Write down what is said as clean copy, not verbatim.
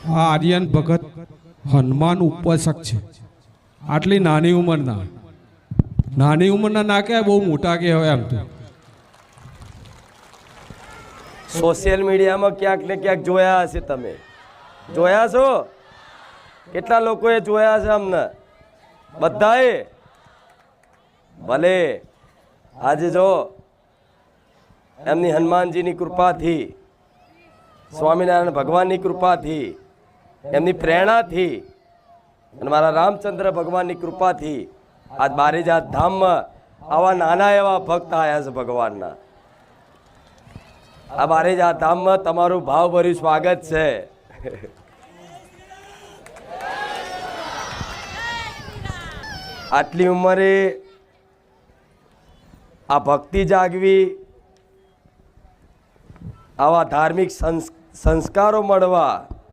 આ આર્યન ભગત હનુમાન ઉપાસક છે. આટલી નાની ઉંમરના ના કહેવાય, બહુ મોટા કહેવાય. આમ તો સોશિયલ મીડિયામાં ક્યાંક ને ક્યાંક જોયા હશે. તમે જોયા છો? કેટલા લોકોએ જોયા છે અમને? બધાએ? ભલે આજે જો એમની હનુમાનજીની કૃપાથી, સ્વામિનારાયણ ભગવાનની કૃપાથી, એમની પ્રેરણાથી અને મારા રામચંદ્ર ભગવાનની કૃપાથી આજ બારેજાત ધામમાં આવા નાના એવા ભક્ત આવ્યા છે ભગવાનના. આ બારેજાત ધામમાં તમારું ભાવભર્યું સ્વાગત છે. આટલી ઉંમરે આ ભક્તિ જાગવી, આવા ધાર્મિક સંસ્કારો મળવા,